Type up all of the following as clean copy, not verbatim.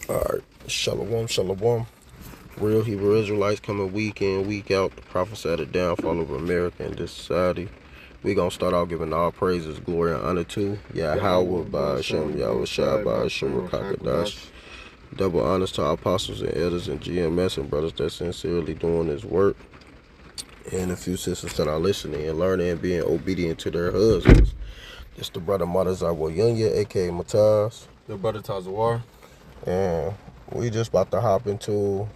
Alright, Shalom, Shalom. Real Hebrew Israelites coming week in, week out to prophesy the downfall of America and this society. We gonna start out giving all praises, glory, and honor to Yahweh by Hashem, Yahweh Shai by Hashem Rakakadash. Double honors to our apostles and elders and GMS and brothers that sincerely doing this work. And a few sisters that are listening and learning and being obedient to their husbands. It's the brother Madazawa Yunya, aka Mataz. The brother Tazawar. And we just about to hop into,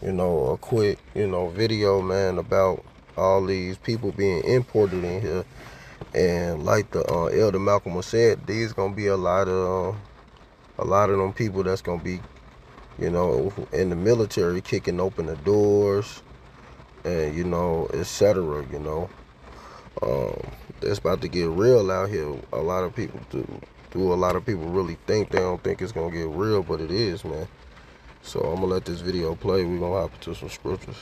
a quick, video, man, about all these people being imported in here. And like the Elder Malcolm said, these gonna be a lot of them people that's gonna be, in the military kicking open the doors and, etc. It's about to get real out here. A lot of people do a lot of people really think they don't think it's gonna get real, but it is, man. So I'm gonna let this video play. We're gonna hop into some scriptures.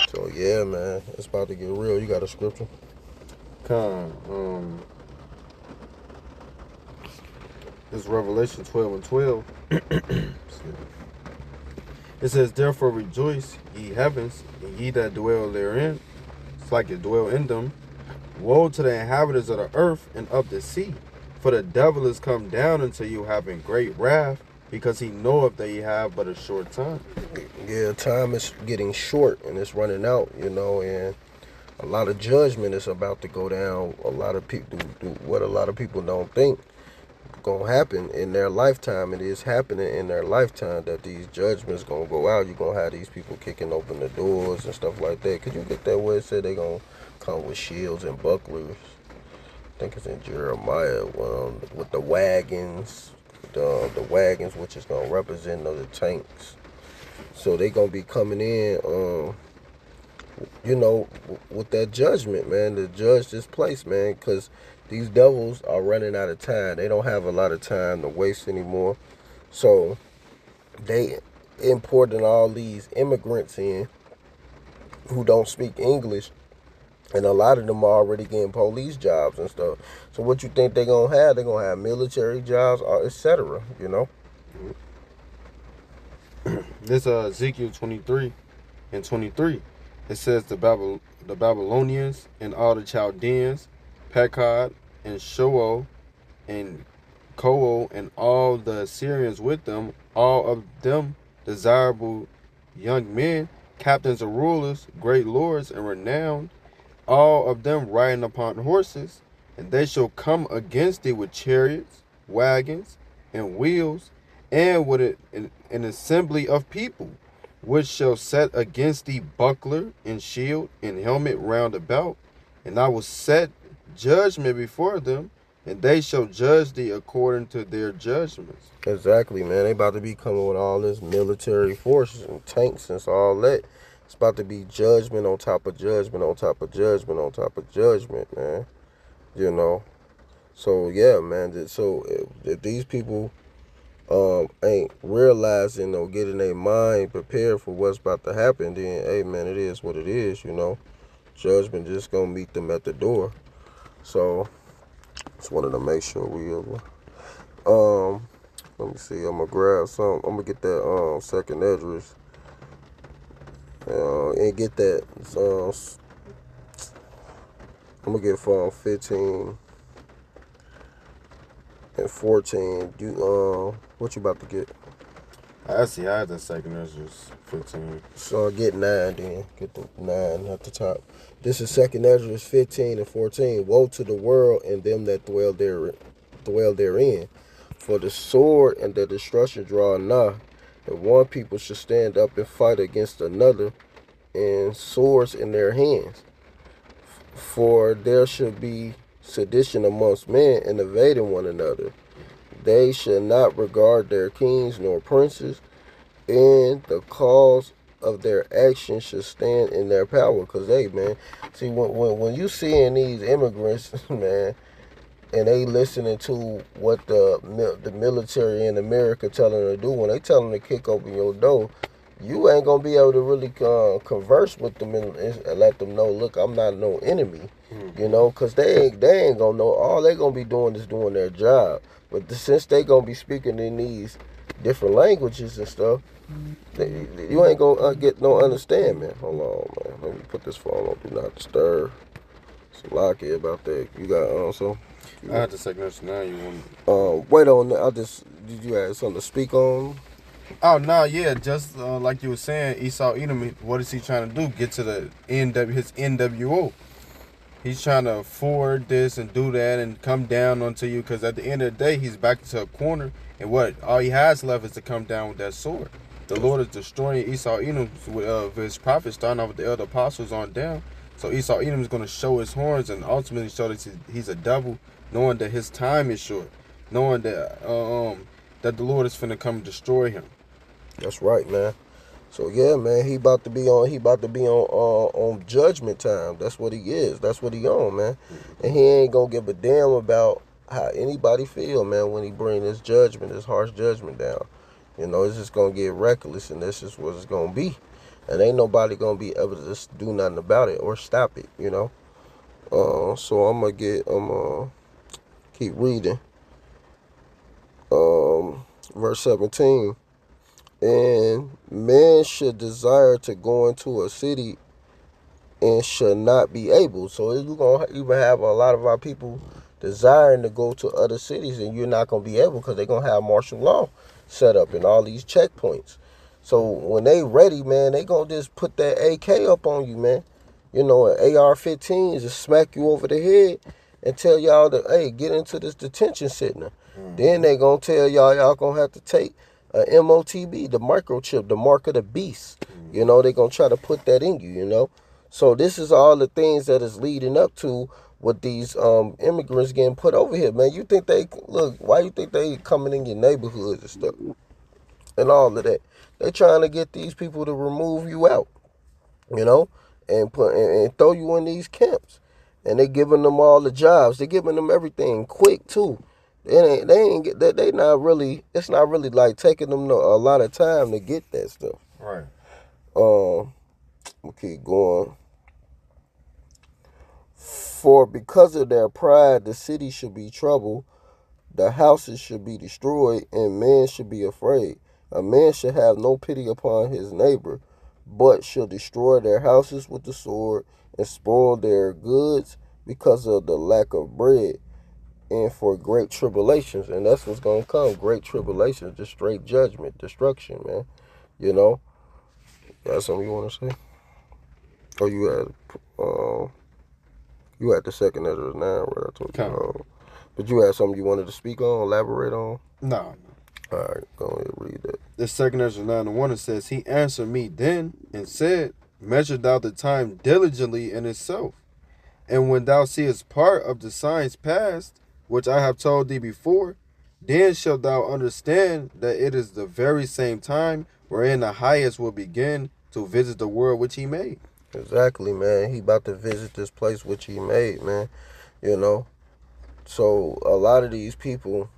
So yeah, man, it's about to get real. You got a scripture? It's Revelation 12:12. It says, "Therefore rejoice, ye heavens, and ye that dwell therein." It's like it dwell in them. Woe to the inhabitants of the earth and of the sea, for the devil is come down unto you having great wrath, because he knoweth that ye have but a short time. Yeah, time is getting short and it's running out, and a lot of judgment is about to go down. A lot of people do what a lot of people don't think gonna happen in their lifetime. It is happening in their lifetime that these judgments gonna go out. You're gonna have these people kicking open the doors and stuff like that. Could you get that where it said they gonna come with shields and bucklers? I think it's in Jeremiah, with the wagons, the wagons, which is gonna represent the tanks. So they gonna be coming in, with that judgment, man, to judge this place, man, because these devils are running out of time. They don't have a lot of time to waste anymore. So they importing all these immigrants in who don't speak English, and a lot of them are already getting police jobs and stuff. So what you think they're gonna have? They're gonna have military jobs, etc. This Ezekiel 23:23. It says the Babylonians and all the Chaldeans, Pekod and Shoal and Kool and all the Assyrians with them, all of them desirable young men, captains of rulers, great lords and renowned, all of them riding upon horses, and they shall come against thee with chariots, wagons, and wheels, and with an assembly of people, which shall set against thee buckler and shield and helmet round about, and I will set judgment before them, and they shall judge thee according to their judgments. Exactly, man. They about to be coming with all this military forces and tanks and all that. It's about to be judgment on top of judgment on top of judgment on top of judgment, man. So yeah, man. So if these people ain't realizing or getting their mind prepared for what's about to happen, then hey, man, it is what it is. Judgment just gonna meet them at the door. So just wanted to make sure we let me see. I'm gonna grab some. I'm gonna get that second address and get that. I'm gonna get from 15 and 14. What you about to get? I had the second Ezra's 15. So get 9 then. Get the 9 at the top. This is second Ezra's 15 and 14. Woe to the world and them that dwell therein. For the sword and the destruction draw nigh, and one people should stand up and fight against another, and swords in their hands. For there should be sedition amongst men and invading one another. They should not regard their kings nor princes, and the cause of their actions should stand in their power. Cause hey, man, see when you seeing these immigrants, man, and they listening to what the military in America telling them to do, when they tell them to kick open your door, you ain't gonna be able to really converse with them and let them know, look, I'm not no enemy, you know, cause they ain't gonna know. All they gonna be doing is doing their job. But since they gonna be speaking in these different languages and stuff, you ain't gonna get no understand, man. Hold on, man. Let me put this phone on do not disturb. It's lucky about that. You got so. I had to second us now. You want? Wait on. Did you have something to speak on? Oh no, yeah, just like you were saying, Esau Edom. What is he trying to do? Get to the his NWO. He's trying to afford this and do that and come down onto you, because at the end of the day, he's back into a corner, and what all he has left is to come down with that sword. The Lord is destroying Esau Edom with his prophets, starting off with the elder apostles on down. So Esau Edom is going to show his horns and ultimately show that he's a devil, knowing that his time is short, knowing that that the Lord is finna come destroy him. That's right, man. So yeah, man, he about to be on judgment time. That's what he is. That's what he on, man. And he ain't gonna give a damn about how anybody feel, man, when he bring this judgment, this harsh judgment down. You know, it's just gonna get reckless, and this is what it's gonna be. And ain't nobody gonna be able to just do nothing about it or stop it, you know. So I'm gonna keep reading. Verse 17. And man should desire to go into a city and should not be able. So you're going to even have a lot of our people desiring to go to other cities, and you're not going to be able, because they're going to have martial law set up and all these checkpoints. So when they ready, man, they going to just put that AK up on you, man. You know, an AR-15 just smack you over the head and tell y'all that, hey, get into this detention center. Then they going to tell y'all going to have to take MOTB, the microchip, the mark of the beast. You know, they're going to try to put that in you, you know. So this is all the things that is leading up to what these immigrants getting put over here, man. You think why you think they coming in your neighborhoods and stuff and all of that? They trying to get these people to remove you out, you know, and throw you in these camps. And they giving them all the jobs. They giving them everything quick too. They not really. It's not really like taking them a lot of time to get that stuff. Right. We'll keep going. For because of their pride, the city should be troubled, the houses should be destroyed, and men should be afraid. A man should have no pity upon his neighbor, but shall destroy their houses with the sword and spoil their goods because of the lack of bread, and for great tribulations. And that's what's going to come, great tribulations, just straight judgment, destruction, man. You know? Got something you want to say? Oh, you had the second Ezra 9 where I told you. But you had something you wanted to speak on, elaborate on? No. All right, go ahead, read that. The second Ezra 9:1, it says, he answered me then and said, measure thou the time diligently in itself. And when thou seest part of the signs past, which I have told thee before, then shalt thou understand that it is the very same time wherein the highest will begin to visit the world which he made. Exactly, man. He about to visit this place which he made, man. You know? So a lot of these people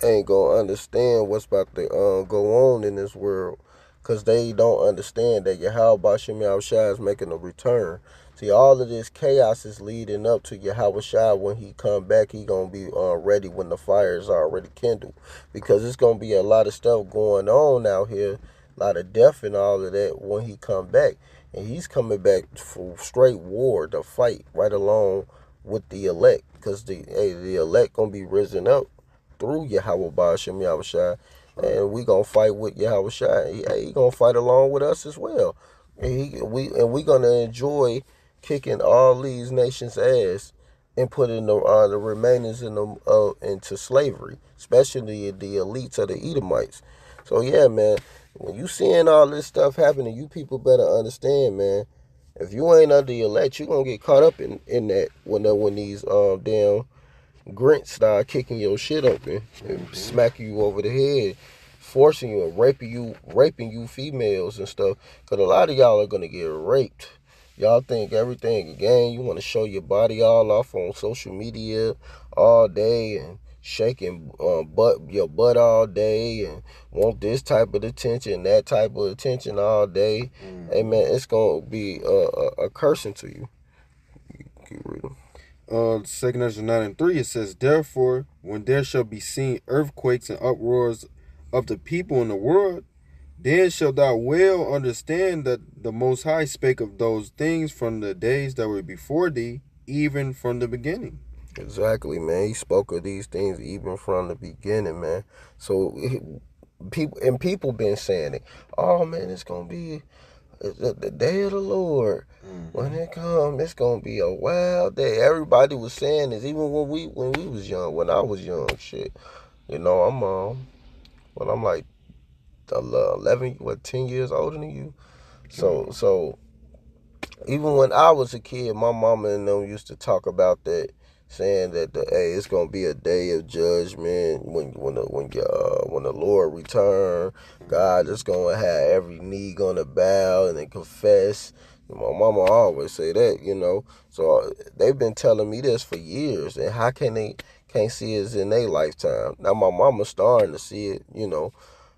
ain't gonna understand what's about to go on in this world, because they don't understand that Yahweh Bashim Yahushua is making a return. See, all of this chaos is leading up to Yahweh Shai. When he come back, he gonna be ready when the fire is already kindled, because it's gonna be a lot of stuff going on out here, a lot of death and all of that when he come back. And he's coming back for straight war to fight right along with the elect, because the elect gonna be risen up through Yahweh Ba'ashem Yahushua, and we gonna fight with Yahushua. He gonna fight along with us as well, and we gonna enjoy kicking all these nations' ass and putting the remainers in them into slavery, especially the elites of the Edomites. So yeah, man, when you seeing all this stuff happening, you people better understand, man. If you ain't under the elect, you gonna get caught up in that when these damn Grinch start kicking your shit open and smacking you over the head, forcing you and raping you females and stuff. Cause a lot of y'all are gonna get raped. Y'all think everything a game. You want to show your body all off on social media all day and shaking your butt all day and want this type of attention, that type of attention all day. Hey man, it's gonna be a cursing to you. Keep reading. 2 Ezra 9 and 3, it says, therefore, when there shall be seen earthquakes and uproars of the people in the world, then shalt thou well understand that the Most High spake of those things from the days that were before thee, even from the beginning. Exactly, man. He spoke of these things even from the beginning, man. So people been saying it. Oh man, it's gonna be the day of the Lord. When it comes, it's gonna be a wild day. Everybody was saying this, even when we was young. When I was young, shit. You know, I'm like 11, 10 years older than you. So even when I was a kid, my mama and them used to talk about that, saying that hey, it's gonna be a day of judgment when the Lord return. God is gonna have every knee gonna bow and then confess. My mama always say that, you know. So they've been telling me this for years, and how can they can't see it in their lifetime? Now my mama's starting to see it, you know.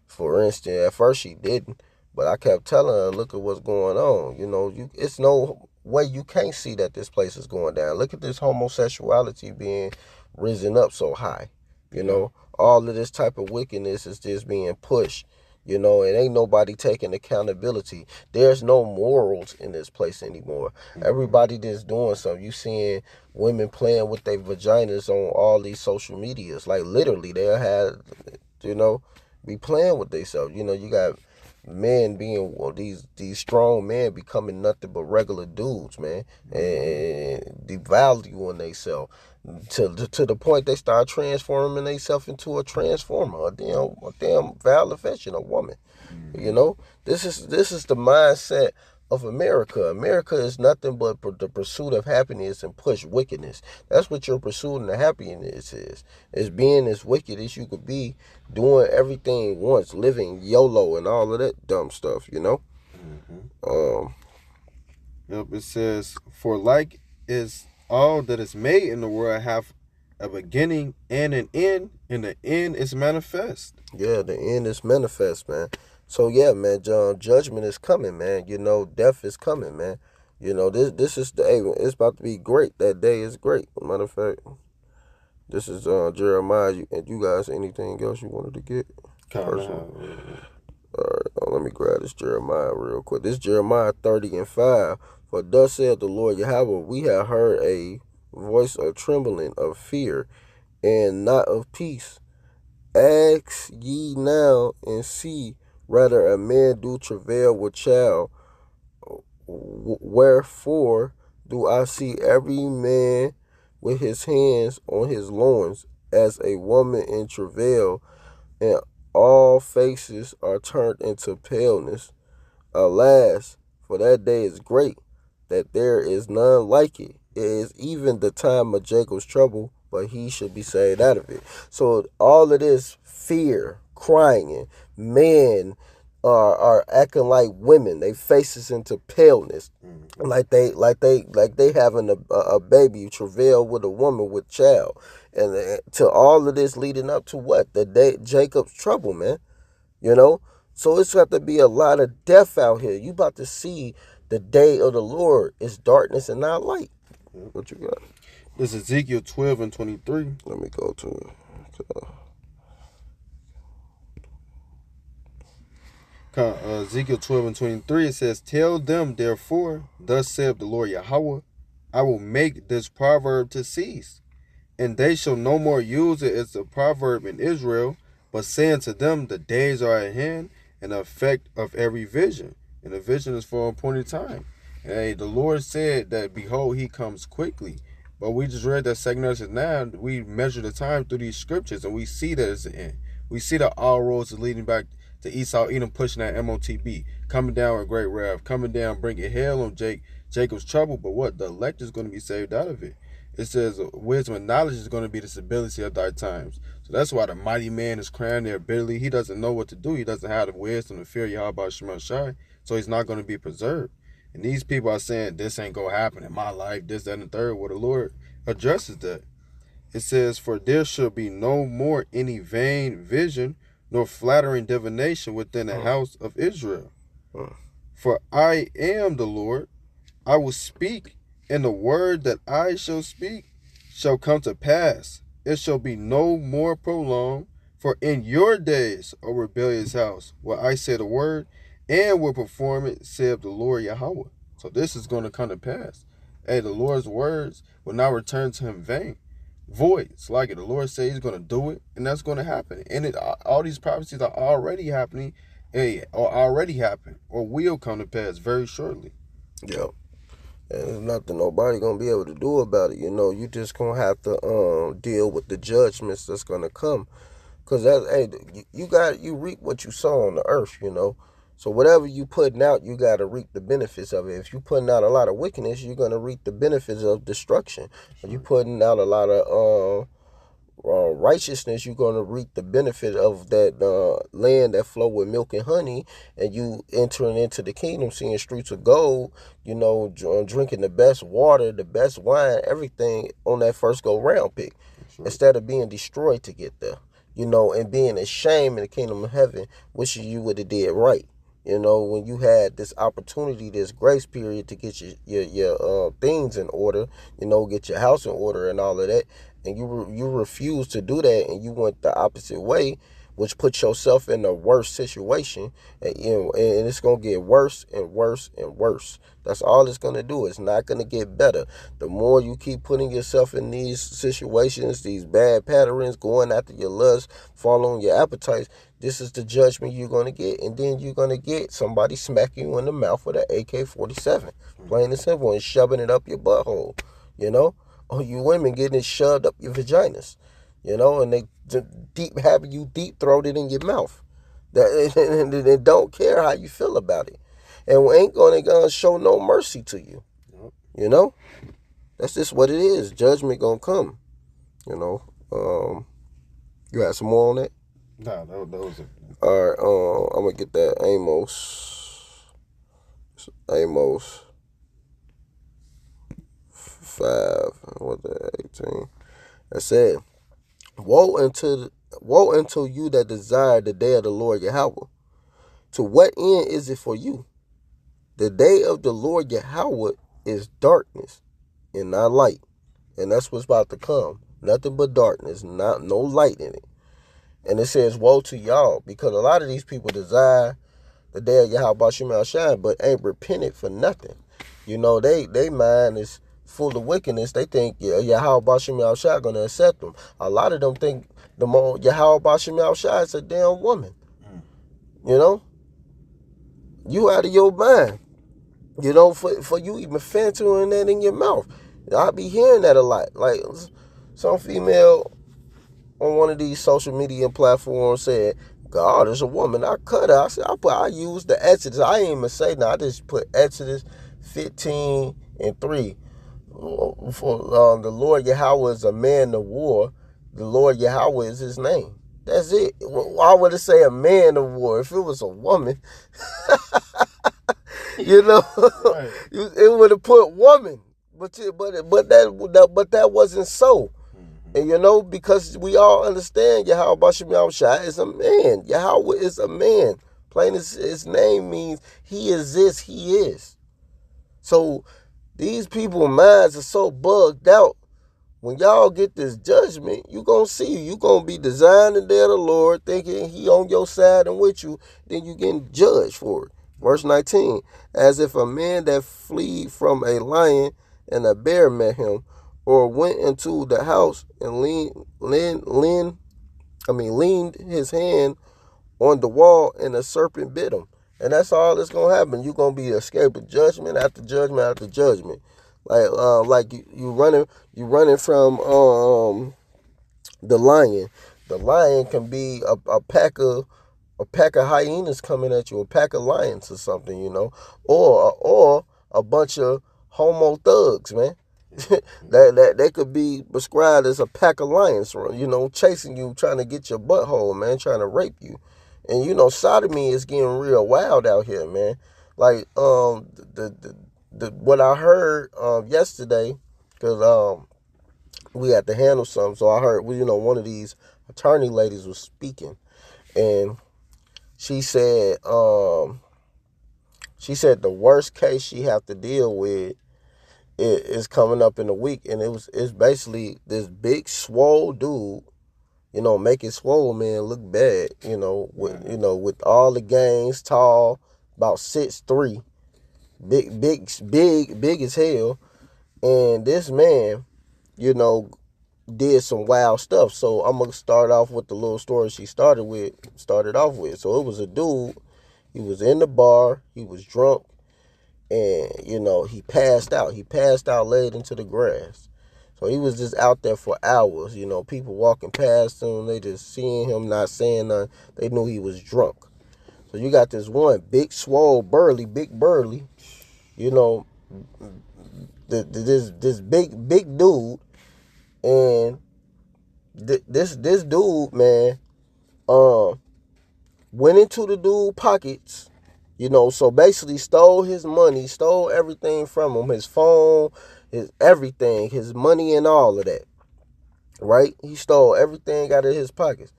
For instance, at first she didn't, but I kept telling her, look at what's going on. You know, it's no way you can't see that this place is going down. Look at this homosexuality being risen up so high. You know, all of this type of wickedness is just being pushed. You know, and ain't nobody taking accountability. There's no morals in this place anymore. Everybody just doing something. You seeing women playing with their vaginas on all these social medias. Like literally, they'll have, you know, be playing with themselves. You know, you got men being these strong men becoming nothing but regular dudes, man, and devaluing themselves to the point they start transforming themselves into a transformer, a damn validation, a woman. You know, this is the mindset of America. America is nothing but the pursuit of happiness and push wickedness. That's what your pursuit of happiness is being as wicked as you could be, doing everything once, living YOLO and all of that dumb stuff, you know? Yep, it says, for like is all that is made in the world have a beginning and an end, and the end is manifest. Yeah, the end is manifest, man. So yeah, man, judgment is coming, man. You know, death is coming, man. You know, this is hey, it's about to be great. That day is great. Matter of fact, this is Jeremiah. And you guys, anything else you wanted to get? Personal. All right, let me grab this Jeremiah real quick. This Jeremiah 30:5. For thus saith the Lord Yahweh, we have heard a voice of trembling, of fear, and not of peace. Ask ye now and see, rather a man do travail with child. Wherefore do I see every man with his hands on his loins, as a woman in travail, and all faces are turned into paleness. Alas, for that day is great, that there is none like it. It is even the time of Jacob's trouble, but he should be saved out of it. So all of this fear, crying, men are acting like women. They faces into paleness, like they having a baby travail with a woman with child, and to all of this leading up to what, the day Jacob's trouble, man. You know, so it's got to be a lot of death out here. You about to see the day of the Lord is darkness and not light. What you got? This is Ezekiel 12:23. Let me go to it. Ezekiel 12:23, it says, tell them, therefore, thus saith the Lord Yahweh, I will make this proverb to cease, and they shall no more use it as a proverb in Israel, but say unto them, the days are at hand, and the effect of every vision. And the vision is for an appointed time. Hey, the Lord said that, behold, he comes quickly. But we just read that 2 Ezra 9. We measure the time through these scriptures, and we see that it's the end. We see that all roads are leading back to Esau, Edom, pushing that MOTB, coming down with great wrath, coming down, bringing hell on Jacob's trouble. But what? The elect is going to be saved out of it. It says wisdom and knowledge is going to be the stability of thy times. So that's why the mighty man is crying there bitterly. He doesn't know what to do. He doesn't have the wisdom to fear Yahweh Shema Shai. So he's not going to be preserved. And these people are saying, this ain't going to happen in my life, this, that, and the third. Well, the Lord addresses that. It says, for there shall be no more any vain vision, nor flattering divination within the house of Israel. For I am the Lord. I will speak, and the word that I shall speak shall come to pass. It shall be no more prolonged. For in your days, O rebellious house, will I say the word, and will perform it, saith the Lord Yahweh. So this is going to come to pass. Hey, the Lord's words will not return to him vain, void. It's like it. The Lord says he's going to do it, and that's going to happen. And all these prophecies are already happening, or already happened, or will come to pass very shortly. Yeah. And there's nothing nobody gonna be able to do about it. You just gonna have to deal with the judgments that's gonna come. Cause you reap what you sow on the earth. So whatever you putting out, you gotta reap the benefits of it. If you putting out a lot of wickedness, you're gonna reap the benefits of destruction. If you putting out a lot of righteousness, you're going to reap the benefit of that land that flow with milk and honey, and you entering into the kingdom, seeing streets of gold, drinking the best water, the best wine, everything on that first go round pick, instead of being destroyed to get there, and being ashamed in the kingdom of heaven, wishing you would have did right. When you had this opportunity, this grace period to get your things in order, get your house in order and all of that, and you refuse to do that, and you went the opposite way, which puts yourself in a worse situation, and it's gonna get worse and worse and worse. That's all it's gonna do. It's not gonna get better. The more you keep putting yourself in these situations, these bad patterns, going after your lust, following your appetites, this is the judgment you're gonna get, and then you're gonna get somebody smacking you in the mouth with an AK-47, plain and simple, and shoving it up your butthole, or you women getting it shoved up your vaginas, and they having you deep throated in your mouth. And they don't care how you feel about it, and we ain't gonna show no mercy to you. That's just what it is. Judgment gonna come. You got some more on that? Nah, that was it. All right. I'm gonna get that Amos 5. What the 18? It said, Woe unto you that desire the day of the Lord Yahweh. To what end is it for you? The day of the Lord Yahweh is darkness and not light. And that's what's about to come. Nothing but darkness, no light in it. And it says, woe to y'all, because a lot of these people desire the day of Yahweh Shema Shine, but ain't repented for nothing. They mind is full of wickedness. They think Yahweh Shema Shine gonna accept them. A lot of them think the more Yahweh Shema Shine is a damn woman. You out of your mind. For you even fancying that in your mouth. I be hearing that a lot. Like some female on one of these social media platforms said, God is a woman. I cut her. I said, I use the Exodus. I ain't even say no. I just put Exodus 15:3. For the Lord Yahweh is a man of war. The Lord Yahweh is his name. That's it. Why would it say a man of war if it was a woman? Right. It would have put woman, but that wasn't so. And because we all understand Yahweh Shem Shai is a man. Yahweh is a man. Plain as his name means he exists, he is. So these people's minds are so bugged out. When y'all get this judgment, you gonna see, you gonna be desiring the day of the Lord, thinking he on your side and with you, then you getting judged for it. Verse 19, as if a man that flee from a lion and a bear met him, or went into the house and leaned his hand on the wall and a serpent bit him. And that's all that's gonna happen. You're gonna be escaping judgment after judgment after judgment. Like you running from the lion. The lion can be a pack of hyenas coming at you, a pack of lions or something, or a bunch of homo thugs, man. that could be prescribed as a pack of lions, chasing you, trying to get your butthole, man, trying to rape you. And sodomy is getting real wild out here, man. Like the what I heard yesterday, because we had to handle something. So I heard, one of these attorney ladies was speaking, and she said the worst case she have to deal with is coming up in a week, and it's basically this big swole dude, making swole man look bad, with all the gangs, tall, about 6'3", big as hell, and this man, you know, did some wild stuff. So I'm gonna start off with the little story she started off with. So it was a dude. He was in the bar. He was drunk, and he passed out. He passed out, laid into the grass. So he was just out there for hours. People walking past him, they just seeing him, not saying nothing. They knew he was drunk. So you got this one big, swole, big burly. You know, this big dude, and this dude, man, went into the dude pockets, so basically stole his money, stole everything from him, his phone, his everything, his money and all of that, right? He stole everything out of his pockets.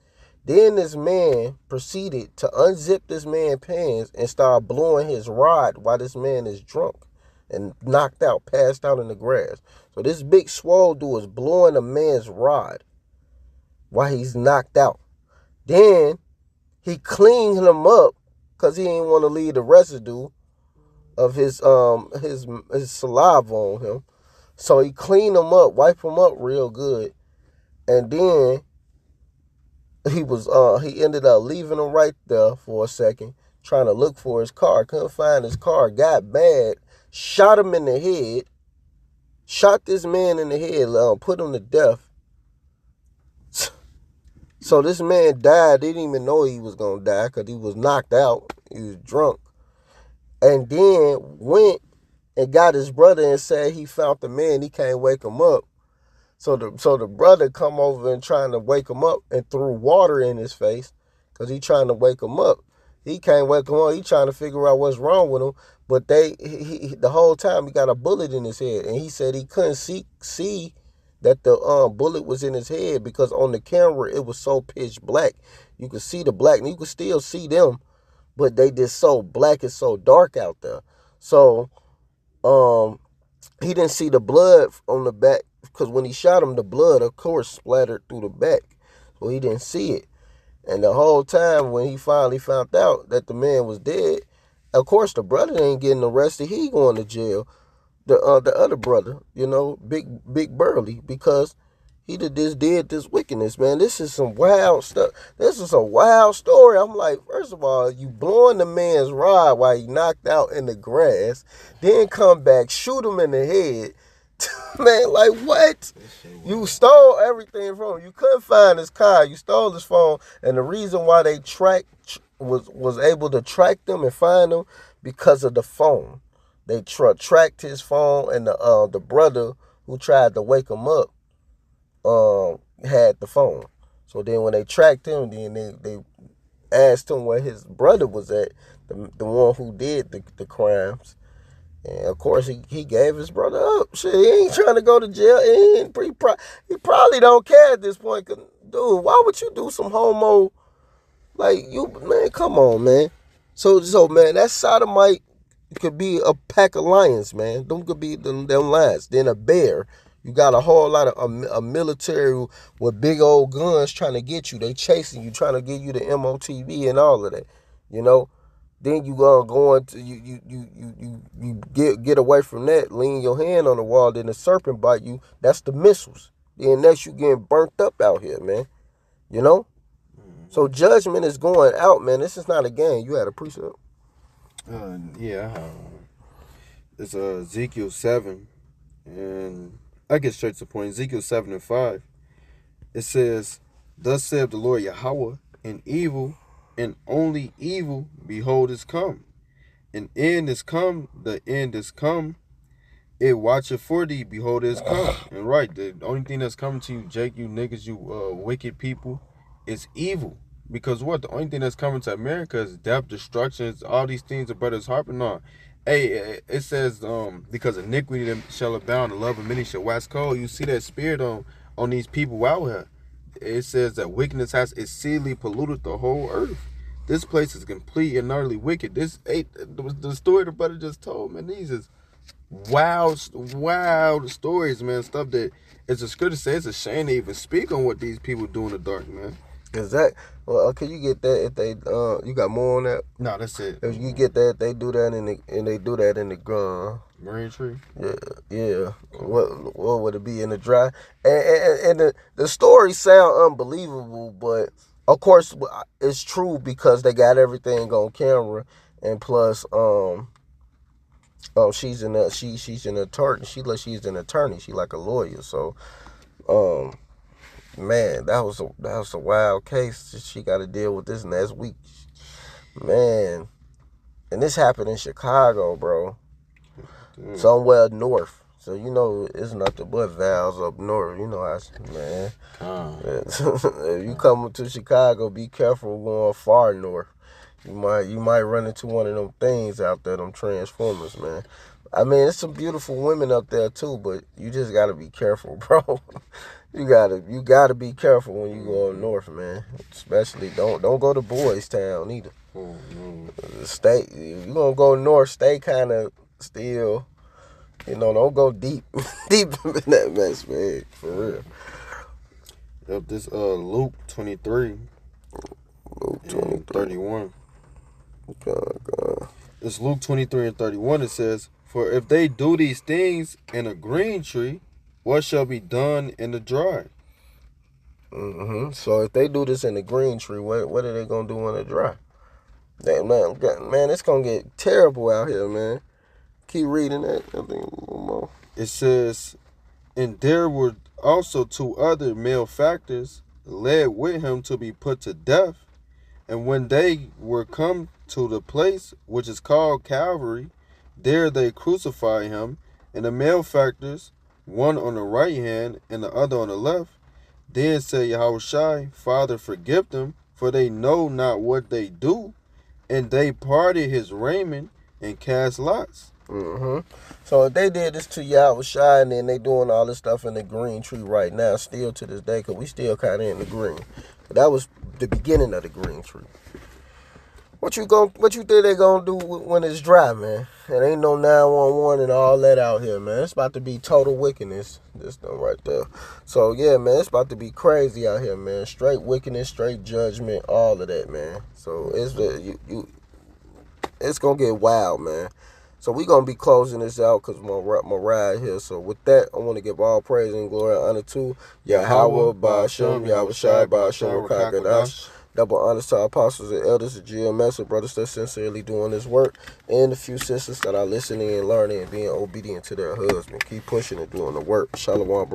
Then this man proceeded to unzip this man's pants and start blowing his rod while this man is drunk and knocked out, passed out in the grass. So this big swole dude is blowing a man's rod while he's knocked out. Then he cleaned him up because he didn't want to leave the residue of his saliva on him. So he cleaned him up, wiped him up real good, and then he ended up leaving him right there for a second, trying to look for his car. Couldn't find his car. Got mad, shot him in the head, shot this man in the head, put him to death. So this man died. They didn't even know he was going to die because he was knocked out. He was drunk. And then went and got his brother and said he found the man. He can't wake him up. So the brother come over and trying to wake him up and threw water in his face because he trying to wake him up. He can't wake him up. He trying to figure out what's wrong with him. But the whole time he got a bullet in his head. And he said he couldn't see that the bullet was in his head because on the camera it was so pitch black. You could see the black, and you could still see them, but they just so black and so dark out there. So he didn't see the blood on the back because when he shot him, the blood, of course, splattered through the back. So he didn't see it. And the whole time when he finally found out that the man was dead, of course the brother ain't getting arrested. He going to jail. The other brother, big burly, because he did this wickedness, man. This is some wild stuff. This is a wild story. I'm like, first of all, you blowing the man's rod while he knocked out in the grass, then come back, shoot him in the head. Man, like what? You stole everything from him. You couldn't find his car. You stole his phone, and the reason why they was able to track them and find them because of the phone. They tracked his phone, and the brother who tried to wake him up had the phone. So then when they tracked him, then they asked him where his brother was at, the one who did the crimes. And of course he gave his brother up. Shit, he ain't trying to go to jail. He probably don't care at this point. Cause, dude, why would you do some homo? Like, man, come on, man. So man, that sodomite could be a pack of lions, man. Them could be them lions. Then a bear. You got a whole lot of a military with big old guns trying to get you. They chasing you, trying to get you the MOTV and all of that. Then you go into you get away from that, lean your hand on the wall, then the serpent bite you. That's the missiles. Then next you getting burnt up out here, man. So judgment is going out, man. This is not a game. You had a precept. Yeah, it's Ezekiel 7, and I get straight to the point. Ezekiel 7 and 5. It says, "Thus saith the Lord Yahweh, in evil, and only evil, behold, is come. An end is come, the end is come. It watcheth for thee, behold, it is come. And right, the only thing that's coming to you, Jake, you niggas, you wicked people, is evil. Because what? The only thing that's coming to America is death, destruction, all these things the brothers harping on. Hey, it says, because iniquity shall abound, the love of many shall wax cold. You see that spirit on these people out here. It says that wickedness has exceedingly polluted the whole earth. This place is complete and utterly wicked. The story the brother just told, man, these is wild stories, man. Stuff that it's a scripture say it's a shame to even speak on what these people do in the dark, man. Is that can you get that if they you got more on that? No, that's it. If you get that, they do that they do that in the marine tree. Yeah. What would it be in the dry? And the stories sound unbelievable, but of course it's true because they got everything on camera, and plus she's an attorney. She's an attorney. She like a lawyer. So man, that was a wild case. She got to deal with this next week, man. And this happened in Chicago, bro. Somewhere north. So you know it's nothing but valves up north. You know how, man. If you come to Chicago, be careful going far north. You might run into one of them things out there, them transformers, man. I mean, there's some beautiful women up there too, but you just gotta be careful, bro. You gotta be careful when you go up north, man. Especially don't go to Boys Town either. Stay. If you gonna go north, stay kind of still. You know, don't go deep in that mess, man. For real. Yep, this Luke 23. Luke 23. 31. God. It's Luke 23 and 31. It says, "For if they do these things in a green tree, what shall be done in the dry?" So if they do this in the green tree, what are they gonna do in the dry? Man, it's gonna get terrible out here, man. Keep reading that. I think a little more. It says, "And there were also 2 other malefactors led with him to be put to death. And when they were come to the place which is called Calvary, there they crucified him, and the malefactors, one on the right hand and the other on the left. Then said Yahushua, Father, forgive them, for they know not what they do. And they parted his raiment and cast lots." So if they did this to Yahushua, and then they doing all this stuff in the green tree right now, still to this day, because we still kind of in the green. But that was the beginning of the green tree. What you think they gonna do when it's dry, man? It ain't no 911 and all that out here, man. It's about to be total wickedness, this thing right there. So yeah, man, it's about to be crazy out here, man. Straight wickedness, straight judgment, all of that, man. So it's gonna get wild, man. So we gonna be closing this out because my ride here. So with that, I want to give all praise and glory and honor to Yahweh, Ba'ashem, Yahushai, Ba'ashem, Rakakadash. Double honors to our apostles and elders, the GMS, and brothers that sincerely doing this work, and the few sisters that are listening and learning and being obedient to their husband. Keep pushing and doing the work. Shalom, Barak.